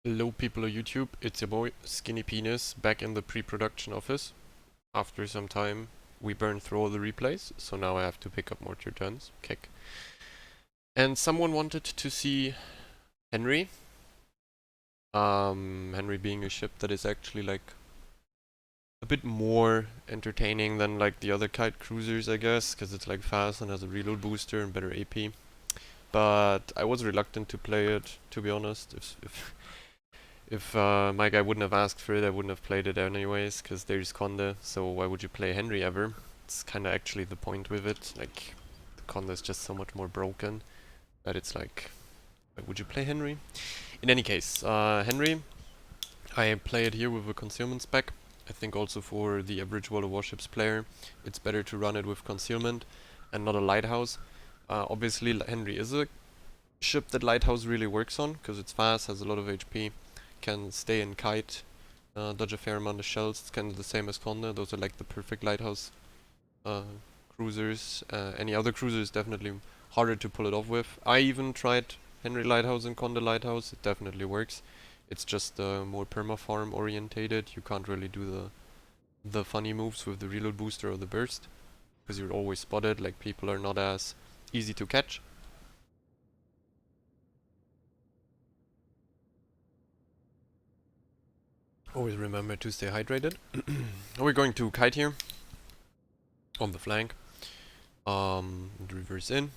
Hello people of YouTube, it's your boy Skinny Penis back in the pre-production office. After some time we burned through all the replays, so now I have to pick up more tier 10s. Kick. And someone wanted to see Henri. Henri being a ship that is actually like a bit more entertaining than like the other kite cruisers, I guess, because it's like fast and has a reload booster and better AP. But I was reluctant to play it, to be honest. If my guy wouldn't have asked for it, I wouldn't have played it anyways, because there's Conde, so why would you play Henri ever? It's kinda actually the point with it, like, the Conde is just so much more broken, that it's like, why would you play Henri? In any case, Henri, I play it here with a concealment spec. I think also for the average World of Warships player, it's better to run it with concealment and not a lighthouse. Obviously, Henri is a ship that lighthouse really works on, because it's fast, has a lot of HP, can stay in kite, dodge a fair amount of shells. It's kind of the same as Conde. Those are like the perfect lighthouse cruisers. Any other cruiser is definitely harder to pull it off with. I even tried Henri Lighthouse and Conde Lighthouse. It definitely works. It's just more perma-farm orientated. You can't really do the funny moves with the reload booster or the burst, because you're always spotted. Like, people are not as easy to catch. Always remember to stay hydrated. We're going to kite here on the flank. And reverse in.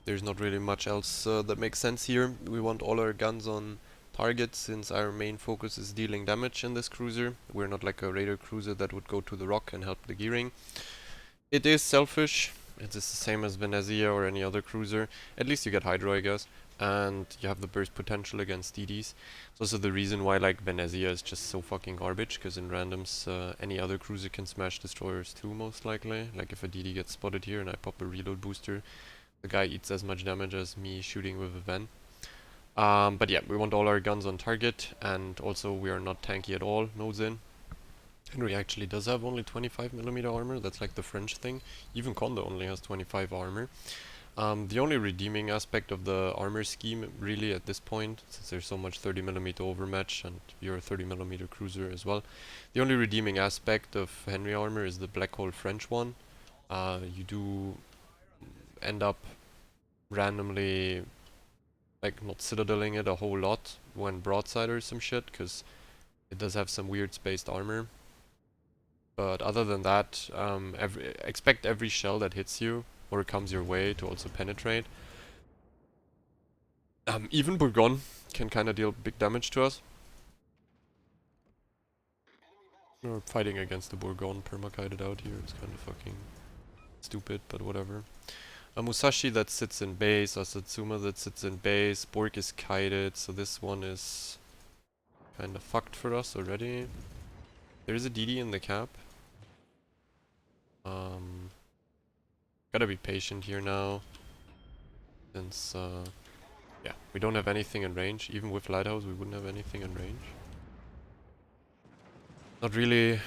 There's not really much else that makes sense here. We want all our guns on target, since our main focus is dealing damage in this cruiser. We're not like a raider cruiser that would go to the rock and help the gearing. It is selfish. It's the same as Venezia or any other cruiser. At least you get Hydro, I guess. And you have the burst potential against DDs. It's also the reason why like Venezia is just so fucking garbage, because in randoms any other cruiser can smash destroyers too, most likely. Like, if a DD gets spotted here and I pop a reload booster, the guy eats as much damage as me shooting with a Ven. But yeah, we want all our guns on target, and also we are not tanky at all, nose in. Henri actually does have only 25mm armor, that's like the French thing. Even Conde only has 25 armor. The only redeeming aspect of the armor scheme really at this point, since there's so much 30mm overmatch and you're a 30mm cruiser as well, the only redeeming aspect of Henri armor is the black hole French one. You do end up randomly like not citadeling it a whole lot when broadside or some shit, because it does have some weird spaced armor. But other than that, expect every shell that hits you or comes your way to also penetrate. Even Bourgogne can kind of deal big damage to us. We're fighting against the Bourgogne perma-kited out here. It's kind of fucking stupid, but whatever. A Musashi that sits in base, a Satsuma that sits in base, Borg is kited, so this one is kind of fucked for us already. There is a DD in the cap. Gotta be patient here now, since yeah, we don't have anything in range. Even with Lighthouse, we wouldn't have anything in range. Not really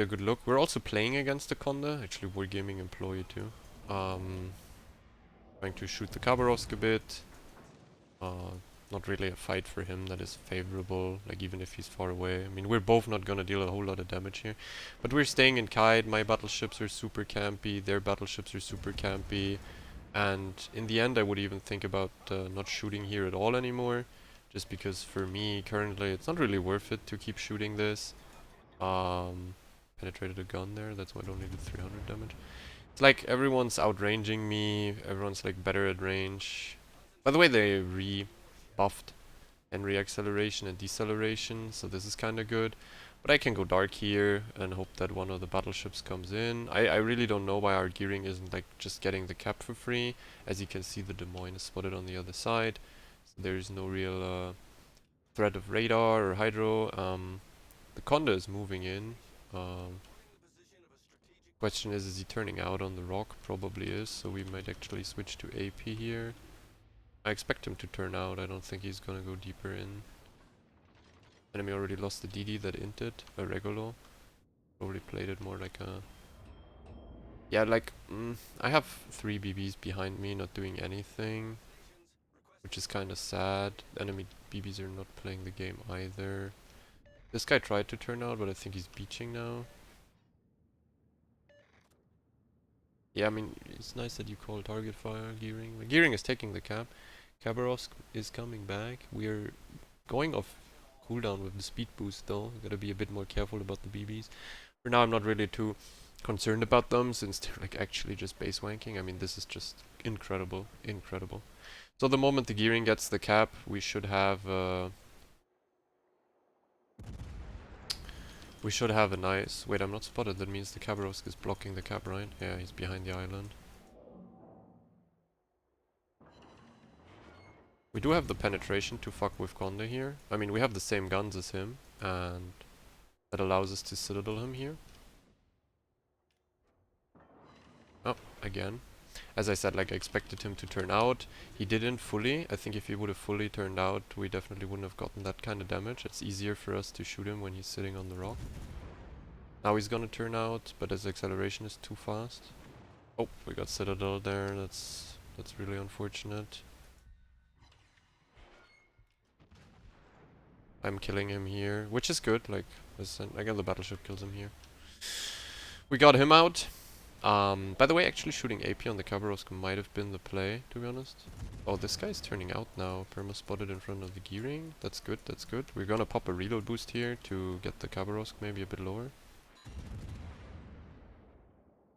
a good look. We're also playing against the Conde. Actually, Wargaming employee too. Trying to shoot the Khabarovsk a bit. Not really a fight for him that is favorable, like even if he's far away. I mean, we're both not gonna deal a whole lot of damage here. But we're staying in kite. My battleships are super campy. Their battleships are super campy. And in the end, I would even think about not shooting here at all anymore. Just because for me, currently, it's not really worth it to keep shooting this. Penetrated a gun there, that's why I only did 300 damage. It's like everyone's outranging me, everyone's like better at range. By the way, they re-buffed Henri acceleration and deceleration, so this is kinda good. But I can go dark here and hope that one of the battleships comes in. I really don't know why our gearing isn't like just getting the cap for free. As you can see, the Des Moines is spotted on the other side. So there is no real threat of radar or hydro. The Conde is moving in. Question is he turning out on the rock? Probably is, so we might actually switch to AP here. I expect him to turn out, I don't think he's gonna go deeper in. Enemy already lost the DD that inted, a Regulo. Probably played it more like a... Yeah, like, I have 3 BBs behind me, not doing anything. which is kind of sad. Enemy BBs are not playing the game either. This guy tried to turn out, but I think he's beaching now. Yeah, I mean, it's nice that you call target fire gearing. The gearing is taking the cap. Khabarovsk is coming back. We're going off cooldown with the speed boost though. Gotta be a bit more careful about the BBs. For now, I'm not really too concerned about them since they're like actually just base wanking. I mean, this is just incredible, incredible. So the moment the gearing gets the cap, we should have a nice. Wait, I'm not spotted. That means the Khabarovsk is blocking the cap, right? Yeah, he's behind the island. We do have the penetration to fuck with Conde here. I mean, we have the same guns as him, and that allows us to citadel him here. Oh, again. As I said, like, I expected him to turn out. He didn't fully. I think if he would have fully turned out, we definitely wouldn't have gotten that kind of damage. It's easier for us to shoot him when he's sitting on the rock. Now he's gonna turn out, but his acceleration is too fast. Oh, we got citadel there. That's really unfortunate. I'm killing him here, which is good. Like, again, the battleship kills him here. We got him out. By the way, actually shooting AP on the Khabarovsk might have been the play, to be honest. Oh, this guy's turning out now. Perma spotted in front of the gearing. That's good, that's good. We're gonna pop a reload boost here to get the Khabarovsk maybe a bit lower.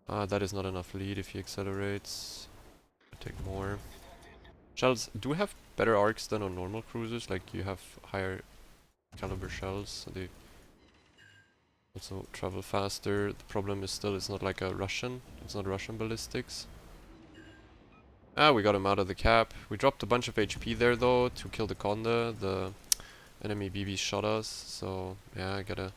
That is not enough lead if he accelerates. I take more. Shells do have better arcs than on normal cruisers. Like, you have higher caliber shells, so they also travel faster. The problem is still it's not like a Russian. It's not Russian ballistics. Ah, we got him out of the cap. We dropped a bunch of HP there though to kill the Conde. The enemy BB shot us, so yeah, I gotta...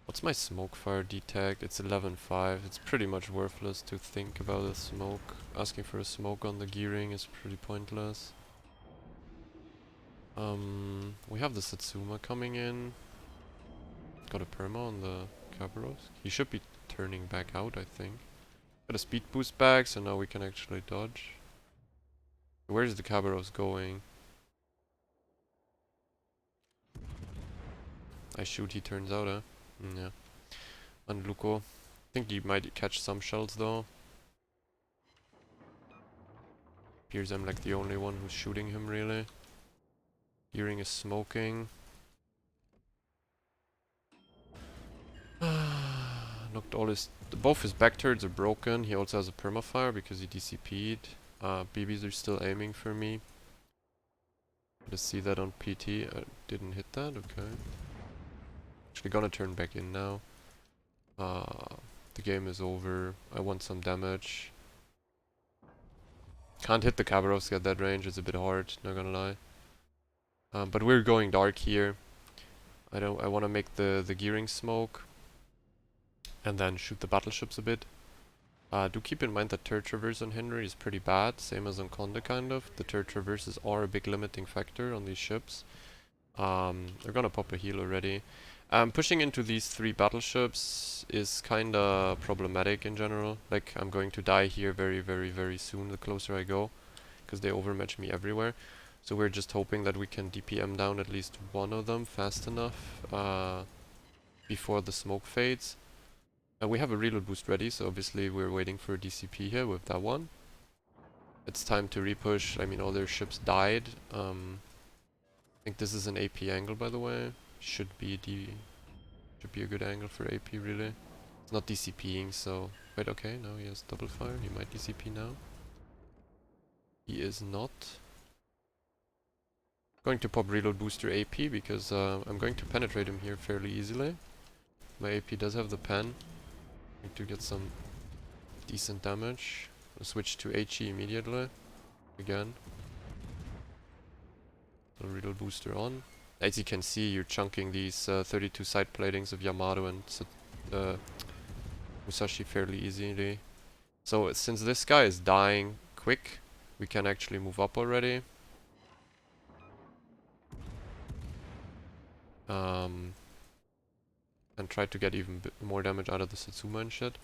What's my smoke fire detect? It's 11.5. It's pretty much worthless to think about a smoke. Asking for a smoke on the gearing is pretty pointless. We have the Satsuma coming in. Got a perma on the Khabarovsk. He should be turning back out, I think. Got a speed boost back, so now we can actually dodge. Where's the Khabarovsk going? I shoot, he turns out, eh? Yeah. And Luko. Think he might catch some shells though. Appears I'm like the only one who's shooting him really. Gearing is smoking. Knocked all his... Both his back turrets are broken. He also has a permafire because he DCP'd. BBs are still aiming for me. Let's see that on PT. I didn't hit that, okay. Actually gonna turn back in now. The game is over. I want some damage. Can't hit the Khabarovsk at that range, it's a bit hard, not gonna lie. But we're going dark here. I wanna make the gearing smoke. And then shoot the battleships a bit. Do keep in mind that turret traverse on Henri is pretty bad, same as on Conde kind of. The turret traverses are a big limiting factor on these ships. They're gonna pop a heal already. Pushing into these 3 battleships is kinda problematic in general. Like, I'm going to die here very, very, very soon the closer I go. Because they overmatch me everywhere. So we're just hoping that we can DPM down at least one of them fast enough before the smoke fades. We have a reload boost ready, so obviously we're waiting for a DCP here with that one. It's time to repush. I mean, all their ships died. I think this is an AP angle, by the way. Should be a good angle for AP, really. It's not DCPing, so... Wait, okay, no, he has double fire. He might DCP now. He is not. Going to pop reload booster AP, because I'm going to penetrate him here fairly easily. My AP does have the pen. Need to get some decent damage. I'll switch to HE immediately. Again. The reload booster on. As you can see, you're chunking these 32 side platings of Yamato and Musashi fairly easily. So since this guy is dying quick, we can actually move up already. And try to get even more damage out of the Satsuma and shit.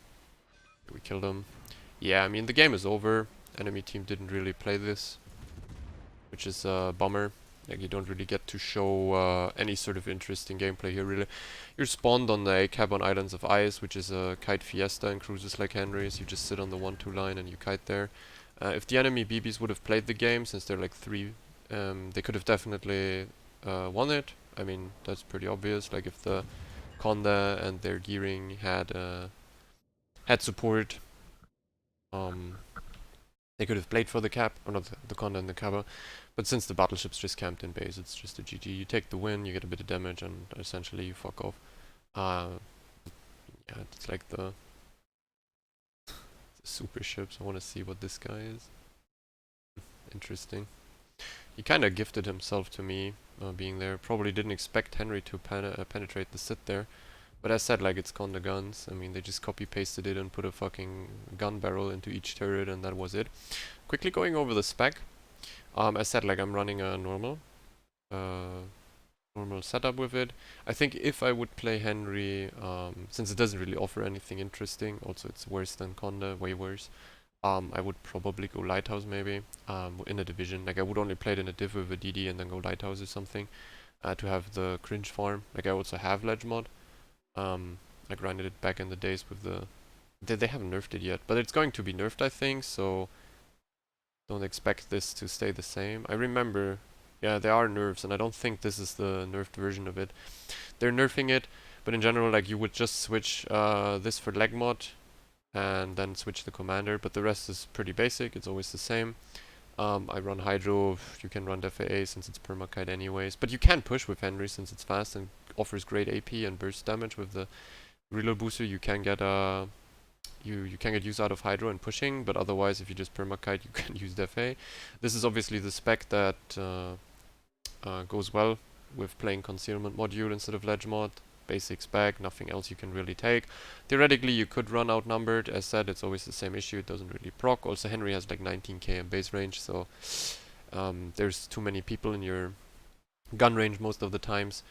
We killed him. Yeah, I mean, the game is over. Enemy team didn't really play this, which is a bummer. Like, you don't really get to show any sort of interesting gameplay here, really. You're spawned on a cab on Islands of Ice, which is a kite fiesta in cruises like Henry's. You just sit on the 1-2 line and you kite there. If the enemy BBs would have played the game, since they're like 3, they could have definitely won it. I mean, that's pretty obvious. Like, if the Conde and their gearing had support, they could have played for the cap, or not the Conde and the Cabba. But since the battleships just camped in base, it's just a GG. You take the win, you get a bit of damage, and essentially you fuck off. Yeah, it's like the super ships. I want to see what this guy is. Interesting. He kind of gifted himself to me, being there. Probably didn't expect Henry to penetrate the sit there. But as said, like, it's Conde guns. I mean, they just copy-pasted it and put a fucking gun barrel into each turret, and that was it. Quickly going over the spec. As said, like, I'm running a normal setup with it. I think if I would play Henry, since it doesn't really offer anything interesting, also it's worse than Conde, way worse. I would probably go Lighthouse maybe, in a division. Like, I would only play it in a div with a DD and then go Lighthouse or something, to have the cringe farm. Like, I also have Ledge mod. I grinded it back in the days with the... They haven't nerfed it yet, but it's going to be nerfed, I think, so don't expect this to stay the same. I remember, yeah, there are nerfs, and I don't think this is the nerfed version of it. They're nerfing it, but in general, like, you would just switch this for leg mod, and then switch the commander, but the rest is pretty basic, it's always the same. I run Hydro, you can run FAA since it's permakite anyways, but you can push with Henry since it's fast and offers great AP and burst damage. With the reload booster you can get you can get use out of Hydro and pushing, but otherwise if you just permakite you can use FA. This is obviously the spec that goes well with playing concealment module instead of ledge mod. Basic spec, nothing else you can really take. Theoretically you could run outnumbered, as said, it's always the same issue, it doesn't really proc. Also Henry has like 19 km base range, so there's too many people in your gun range most of the times.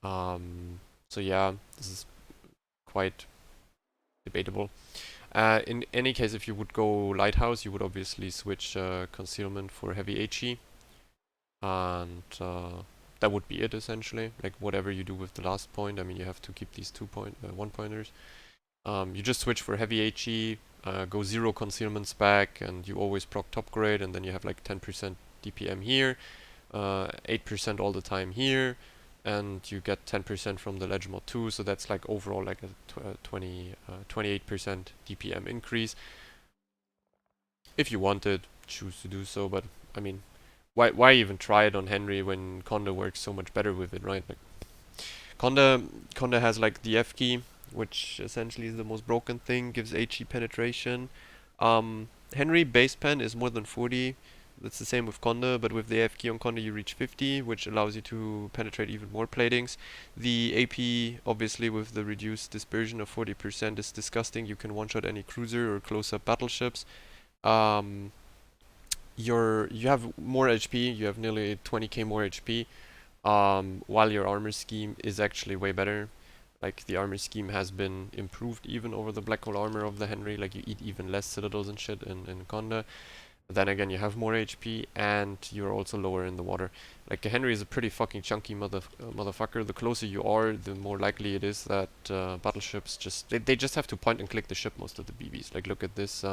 So yeah, this is quite debatable. In any case, if you would go Lighthouse, you would obviously switch concealment for heavy HE, and that would be it essentially. Like, whatever you do with the last point, I mean, you have to keep these 1 pointers. You just switch for heavy HE, go 0 concealments back, and you always proc top grade, and then you have like 10% DPM here, 8% all the time here, and you get 10% from the ledge mod too, so that's like overall like a 28% DPM increase. If you wanted, choose to do so, but I mean, why even try it on Henry when Conde works so much better with it, right? Like, Conde has like the F key, which essentially is the most broken thing, gives HE penetration. Henry base pen is more than 40. That's the same with Conde, but with the F key on Conde you reach 50, which allows you to penetrate even more platings. The AP, obviously with the reduced dispersion of 40%, is disgusting. You can one-shot any cruiser or close-up battleships. You have more HP, you have nearly 20k more HP, while your armor scheme is actually way better. Like, the armor scheme has been improved even over the black hole armor of the Henry. Like, you eat even less citadels and shit in Conde. Then again, you have more HP and you're also lower in the water. Like, Henry is a pretty fucking chunky motherfucker. The closer you are, the more likely it is that battleships they just have to point and click the ship, most of the BBs. Like, look at this.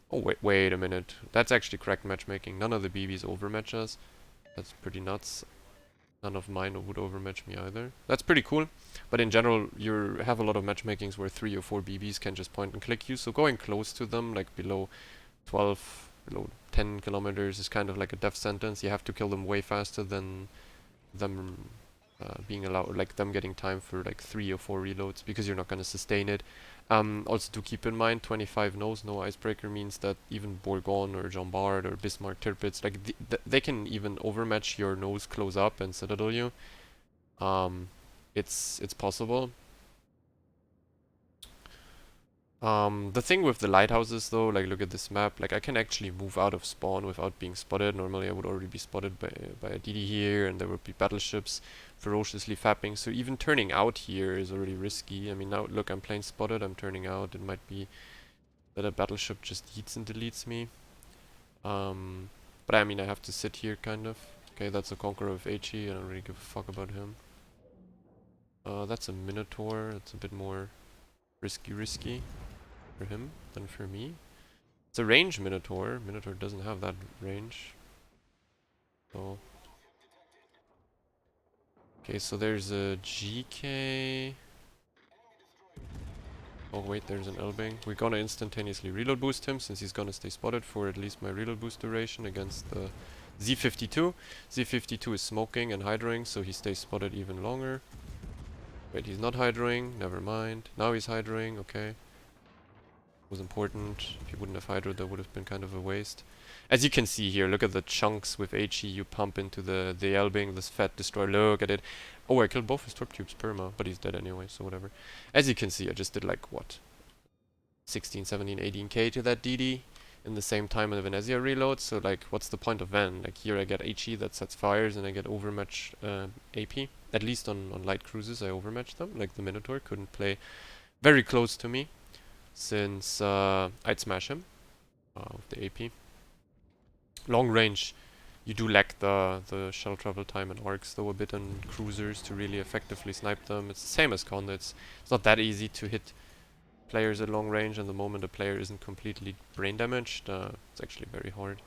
Oh, wait a minute. That's actually correct matchmaking. None of the BBs overmatch us. That's pretty nuts. None of mine would overmatch me either. That's pretty cool. But in general, you have a lot of matchmakings where 3 or 4 BBs can just point and click you. So going close to them, like below 12, below 10 kilometers, is kind of like a death sentence. You have to kill them way faster than them being allowed, like them getting time for like 3 or 4 reloads, because you're not going to sustain it. Also to keep in mind, 25 nose, no icebreaker means that even Bourgogne or Jean Bart or Bismarck Tirpitz, like they can even overmatch your nose close up and citadel you. It's possible. The thing with the lighthouses though, like, look at this map, like, I can actually move out of spawn without being spotted. Normally I would already be spotted by a DD here, and there would be battleships ferociously fapping, so even turning out here is already risky. I mean, now look, I'm plain spotted, I'm turning out, it might be that a battleship just eats and deletes me. But I mean, I have to sit here, kind of. Okay, that's a Conqueror of HE. I don't really give a fuck about him. That's a Minotaur. It's a bit more risky for him than for me. It's a range Minotaur. Minotaur doesn't have that range. So... Okay, so there's a GK. Oh wait, there's an Elbing. We're gonna instantaneously reload boost him, since he's gonna stay spotted for at least my reload boost duration against the Z52. Z52 is smoking and hydroing, so he stays spotted even longer. Wait, he's not hydroing, never mind. Now he's hydroing, okay. Was important. If he wouldn't have hydro, that would have been kind of a waste. As you can see here, look at the chunks with HE you pump into the Elbing, this fat destroyer. Look at it. Oh, I killed both his torp tubes perma, but he's dead anyway, so whatever. As you can see, I just did like, what? 16, 17, 18k to that DD in the same time as a Venezia reload, so like, what's the point of Ven? Like, here I get HE that sets fires and I get overmatch AP. At least on light cruises I overmatch them, like the Minotaur couldn't play very close to me, since I'd smash him with the AP. Long range, you do lack the shell travel time and arcs though a bit on cruisers to really effectively snipe them. It's the same as Conde. It's not that easy to hit players at long range, and the moment a player isn't completely brain damaged, it's actually very hard.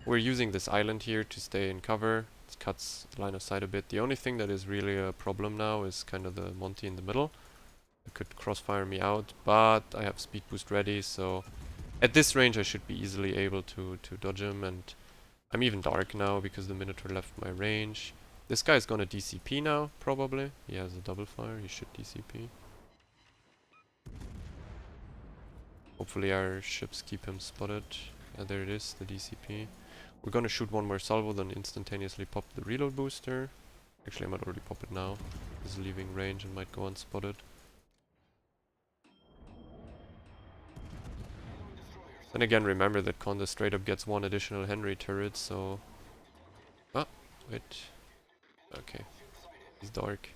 We're using this island here to stay in cover. It cuts line of sight a bit. The only thing that is really a problem now is kind of the Monty in the middle. It could crossfire me out, but I have speed boost ready, so at this range I should be easily able to dodge him, and I'm even dark now because the Minotaur left my range. This guy's gonna DCP now, probably. He has a double fire, he should DCP. Hopefully our ships keep him spotted. There it is, the DCP. We're gonna shoot one more salvo, then instantaneously pop the reload booster. Actually, I might already pop it now. He's leaving range and might go unspotted. Then again, remember that Conde straight up gets one additional Henri turret, so... Ah, wait. Okay. He's dark.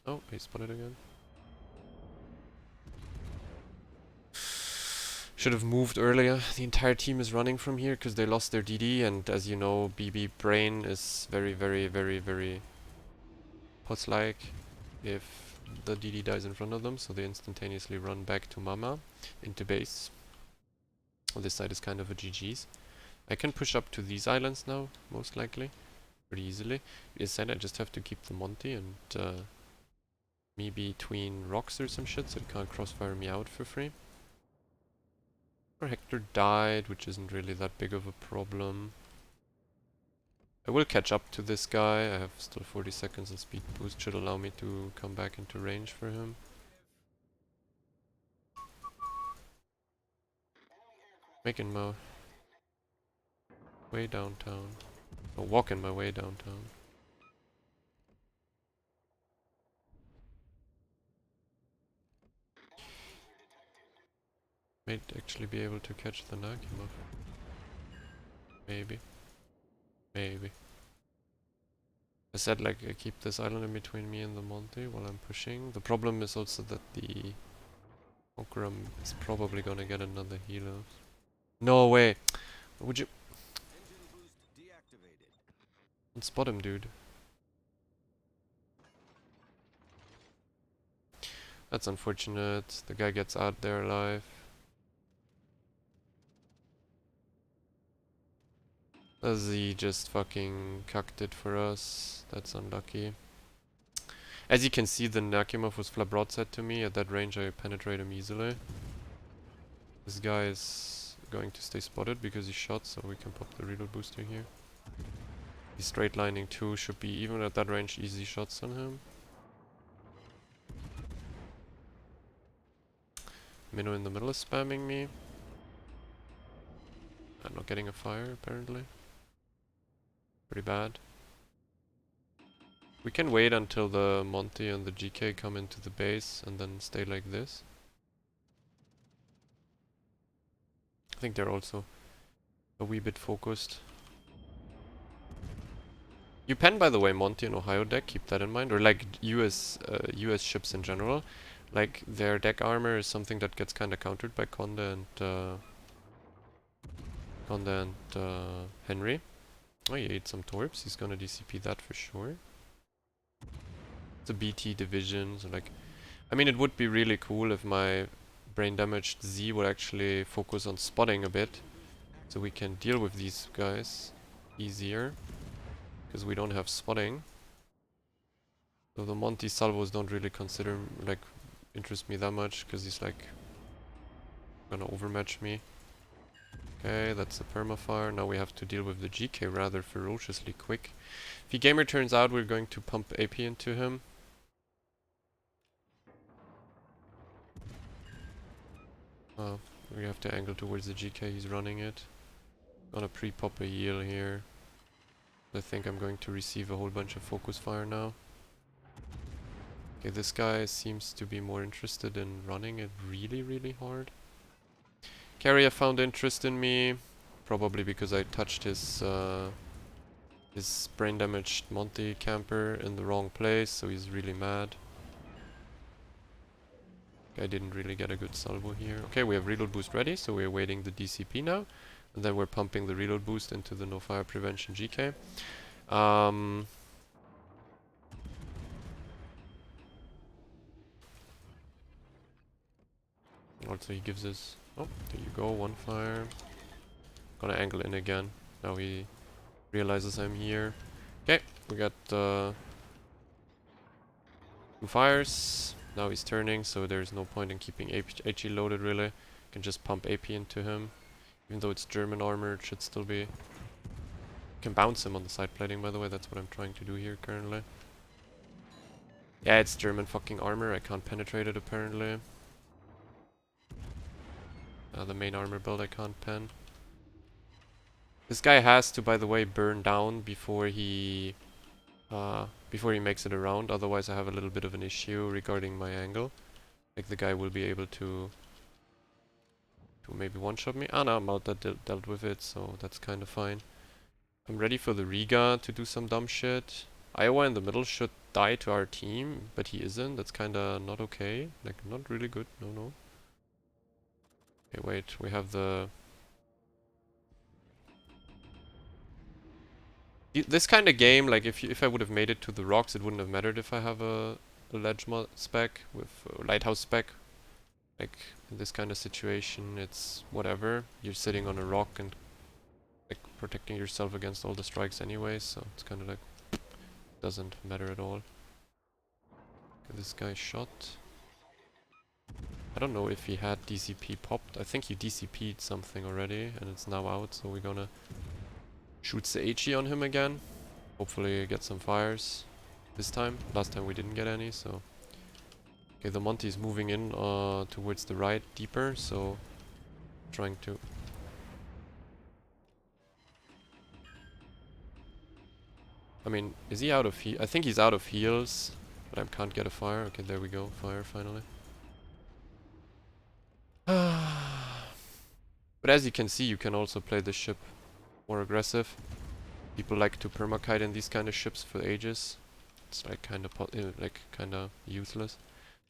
Oh, he's spotted again. Should have moved earlier. The entire team is running from here because they lost their DD, and as you know, BB Brain is very puss-like if the DD dies in front of them, so they instantaneously run back to Mama into base. Well, this side is kind of a GG's. I can push up to these islands now, most likely, pretty easily. As said, I just have to keep the Monty and me between rocks or some shit, so it can't crossfire me out for free. Or Hector died, which isn't really that big of a problem. I will catch up to this guy. I have still 40 seconds and speed boost should allow me to come back into range for him. Making my way downtown. Or walking my way downtown. Might actually be able to catch the Nakimov. Maybe. Maybe. I said, like, I keep this island in between me and the Monty while I'm pushing. The problem is also that the Okram is probably gonna get another healer. No way! Would you... Don't spot him, dude. That's unfortunate. The guy gets out there alive. Z just fucking cucked it for us. That's unlucky. As you can see, the Nakimov was flat broadside to me. At that range I penetrate him easily. This guy is going to stay spotted because he's shot, so we can pop the reload booster here. He's straight lining too, should be even at that range easy shots on him. Minnow in the middle is spamming me. I'm not getting a fire apparently. Pretty bad. We can wait until the Monty and the GK come into the base and then stay like this. I think they're also a wee bit focused. You pen, by the way, Monty and Ohio deck, keep that in mind, or like US ships in general. Like their deck armor is something that gets kind of countered by Conde and Conde and Henri. Oh, he ate some torps. He's gonna DCP that for sure. It's a BT division, so like... I mean, it would be really cool if my brain damaged Z would actually focus on spotting a bit. So we can deal with these guys easier. Because we don't have spotting. So the Monty salvos don't really consider, like, interest me that much. Because he's like... gonna overmatch me. Okay, that's a permafire. Now we have to deal with the GK rather ferociously quick. If he gamer turns out, we're going to pump AP into him. We have to angle towards the GK, he's running it. Gonna pre-pop a heal here. I think I'm going to receive a whole bunch of focus fire now. Okay, this guy seems to be more interested in running it really, really hard. Carrier found interest in me, probably because I touched his brain damaged Monty camper in the wrong place, so he's really mad. I didn't really get a good salvo here. Okay, we have reload boost ready, so we're waiting the DCP now. And then we're pumping the reload boost into the no fire prevention GK. Also he gives us... Oh, there you go, one fire. Gonna angle in again. Now he realizes I'm here. Okay, we got 2 fires. Now he's turning, so there's no point in keeping HE loaded really. Can just pump AP into him. Even though it's German armor, it should still be... Can bounce him on the side plating, by the way. That's what I'm trying to do here currently. Yeah, it's German fucking armor. I can't penetrate it apparently. The main armor build I can't pen. This guy has to, by the way, burn down before he makes it around. Otherwise, I have a little bit of an issue regarding my angle. Like the guy will be able to maybe one-shot me. Ah, no, Malta dealt with it, so that's kind of fine. I'm ready for the Riga to do some dumb shit. Iowa in the middle should die to our team, but he isn't. That's kinda not okay. Like, not really good. No, no. Okay, wait. We have the... This kind of game, like, if I would have made it to the rocks, it wouldn't have mattered if I have a ledge spec with lighthouse spec. Like, in this kind of situation, it's whatever. You're sitting on a rock and like protecting yourself against all the strikes anyway, so it's kind of like doesn't matter at all. Okay, this guy shot. I don't know if he had DCP popped. I think he DCP'd something already and it's now out, so we're gonna shoot the HE on him again. Hopefully get some fires this time. Last time we didn't get any, so... Okay, the Monty is moving in towards the right deeper, so... Trying to... I mean, is he out of heal? I think he's out of heals, but I can't get a fire. Okay, there we go. Fire, finally. But as you can see, you can also play this ship more aggressive. People like to permakite in these kind of ships for ages. It's like kind of useless.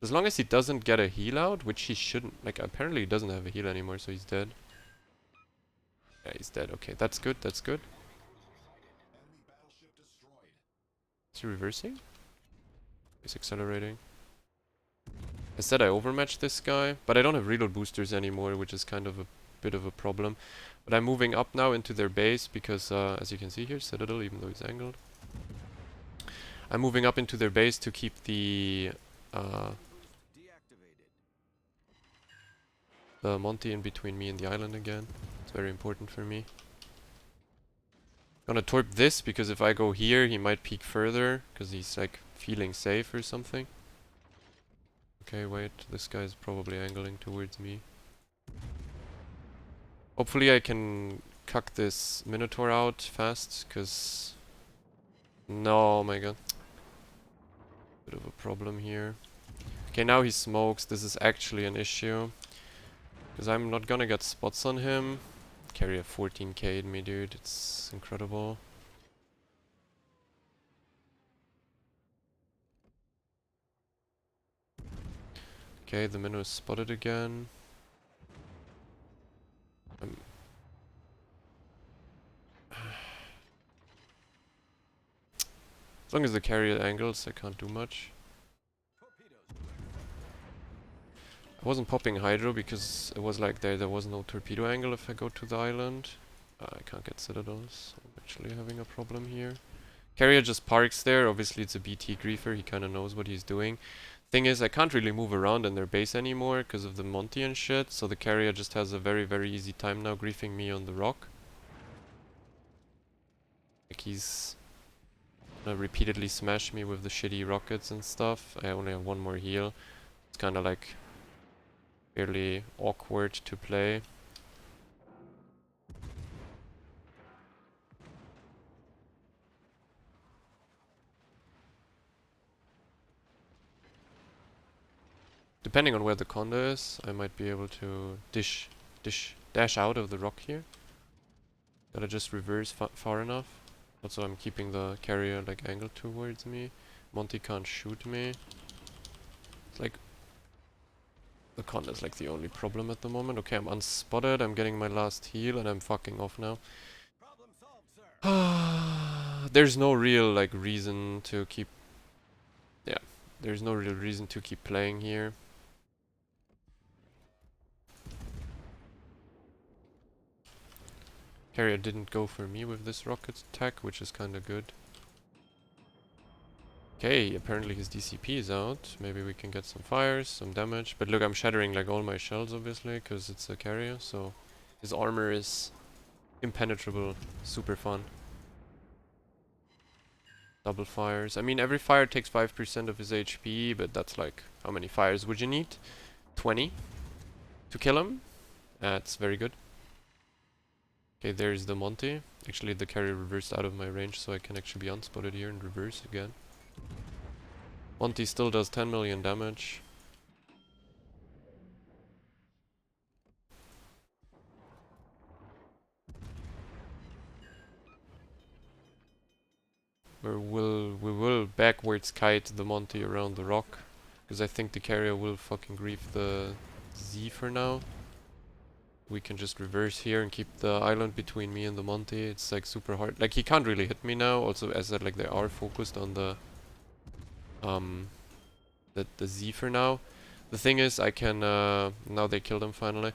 As long as he doesn't get a heal out, which he shouldn't. Like, apparently he doesn't have a heal anymore, so he's dead. Yeah, he's dead. Okay, that's good. That's good. Is he reversing? He's accelerating. I said I overmatched this guy, but I don't have reload boosters anymore, which is kind of a bit of a problem. But I'm moving up now into their base because, as you can see here, Citadel, even though he's angled. I'm moving up into their base to keep the Monty in between me and the island again. It's very important for me. Gonna torp this because if I go here, he might peek further because he's like feeling safe or something. Okay, wait, this guy's probably angling towards me. Hopefully I can cuck this Minotaur out fast, because... No, oh my god. Bit of a problem here. Okay, now he smokes. This is actually an issue. Because I'm not gonna get spots on him. Carry a 14k in me, dude. It's incredible. Okay, the Minnow is spotted again. As long as the carrier angles, I can't do much. I wasn't popping hydro because it was like there was no torpedo angle if I go to the island. I can't get citadels. I'm actually having a problem here. Carrier just parks there. Obviously it's a BT griefer. He kind of knows what he's doing. Thing is, I can't really move around in their base anymore because of the Monty and shit. So the carrier just has a very, very easy time now griefing me on the rock. Like he's gonna repeatedly smash me with the shitty rockets and stuff. I only have one more heal. It's kind of like fairly awkward to play. Depending on where the Conde is, I might be able to dash out of the rock here. Gotta just reverse far enough. Also, I'm keeping the carrier like angled towards me. Monty can't shoot me. It's like the Conde is like the only problem at the moment. Okay, I'm unspotted. I'm getting my last heal, and I'm fucking off now. There's no real like reason to keep. Yeah, there's no real reason to keep playing here. Carrier didn't go for me with this rocket attack, which is kinda good. Okay, apparently his DCP is out. Maybe we can get some fires, some damage. But look, I'm shattering like all my shells, obviously, because it's a carrier, so his armor is impenetrable. Super fun. Double fires. I mean, every fire takes 5% of his HP, but that's like, how many fires would you need? 20 to kill him? That's very good. Okay, there's the Monty. Actually, the carrier reversed out of my range, so I can actually be unspotted here and reverse again. Monty still does 10 million damage. We will backwards kite the Monty around the rock, because I think the carrier will fucking grief the Z for now. We can just reverse here and keep the island between me and the Monty. It's like super hard. Like he can't really hit me now. Also, as I said, like they are focused on the Z for now. The thing is, I can now they killed him finally.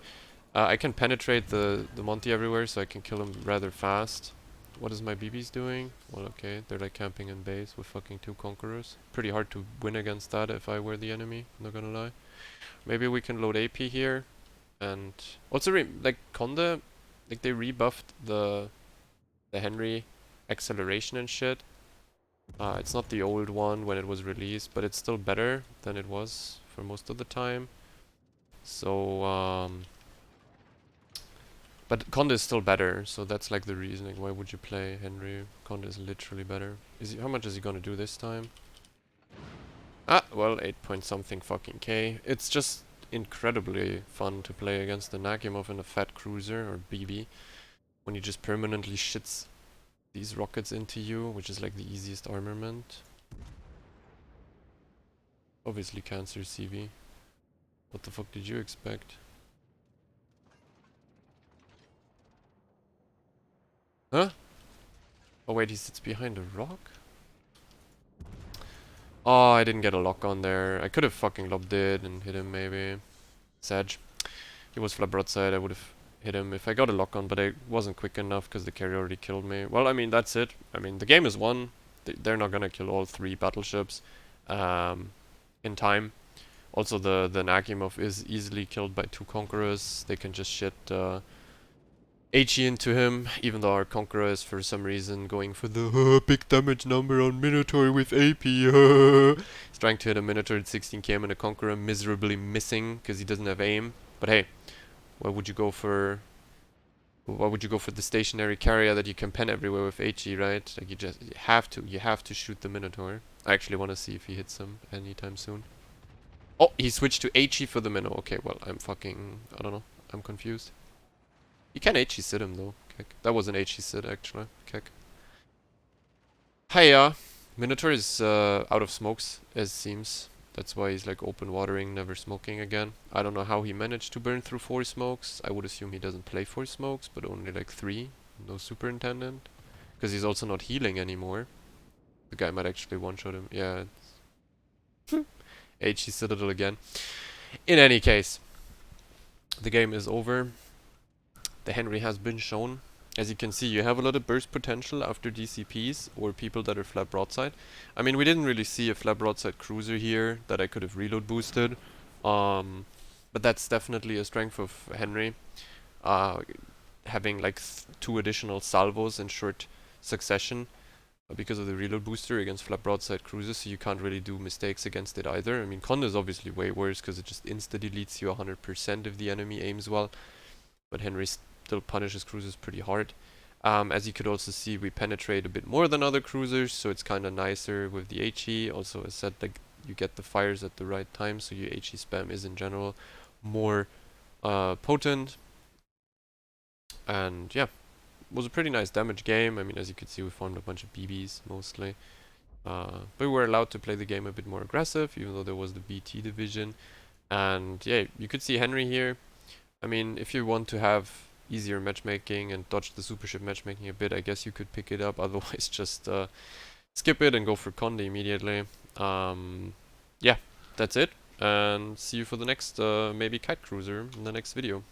I can penetrate the Monty everywhere, so I can kill him rather fast. What is my BBs doing? Well, okay, they're like camping in base with fucking 2 conquerors. Pretty hard to win against that if I were the enemy, not gonna lie. Maybe we can load AP here. And also, like Conde, like they rebuffed the Henri acceleration and shit. It's not the old one when it was released, but it's still better than it was for most of the time. So, but Conde is still better, so that's like the reasoning. Why would you play Henri? Conde is literally better. How much is he gonna do this time? Ah, well, 8 point something fucking K. It's just incredibly fun to play against the Nakhimov in a fat cruiser or BB when he just permanently shits these rockets into you, which is like the easiest armament. Obviously Cancer CV. What the fuck did you expect? Huh? Oh wait, he sits behind a rock? Oh, I didn't get a lock on there. I could have fucking lobbed it and hit him maybe. Sag. He was flat broadside, I would have hit him if I got a lock on, but I wasn't quick enough because the carrier already killed me. Well, I mean, that's it. I mean, the game is won. They're not gonna kill all 3 battleships in time. Also, the Nakhimov is easily killed by 2 conquerors. They can just shit HE into him, even though our Conqueror is for some reason going for the big damage number on Minotaur with AP. He's trying to hit a Minotaur at 16k and a Conqueror miserably missing because he doesn't have aim. But hey, why would you go for the stationary carrier that you can pen everywhere with HE, right? Like you have to shoot the Minotaur. I actually want to see if he hits him anytime soon. Oh, he switched to HE for the Minnow. Okay, well, I don't know. I'm confused. You can HE sit him though. Kick. That was an HE sit actually. Kick. Hiya! Minotaur is out of smokes, as it seems. That's why he's like open watering, never smoking again. I don't know how he managed to burn through 4 smokes. I would assume he doesn't play 4 smokes, but only like 3. No superintendent. Because he's also not healing anymore. The guy might actually one-shot him. Yeah. HE Citadel again. In any case, the game is over. The Henri has been shown. As you can see, you have a lot of burst potential after DCPs or people that are flat broadside. I mean, we didn't really see a flat broadside cruiser here that I could have reload boosted. But that's definitely a strength of Henri. Having like 2 additional salvos in short succession because of the reload booster against flat broadside cruisers, so you can't really do mistakes against it either. I mean, Conde is obviously way worse because it just insta-deletes you 100% if the enemy aims well, but Henri still punishes cruisers pretty hard. As you could also see, we penetrate a bit more than other cruisers, so it's kind of nicer with the HE. Also, as said, like you get the fires at the right time, so your HE spam is in general more potent. And yeah, it was a pretty nice damage game. I mean, as you could see, we farmed a bunch of BBs mostly. But we were allowed to play the game a bit more aggressive, even though there was the BT division. And yeah, you could see Henri here. I mean, if you want to have easier matchmaking and dodge the super ship matchmaking a bit, I guess you could pick it up. Otherwise, just skip it and go for Conde immediately. Yeah, that's it. And see you for the next maybe kite cruiser in the next video.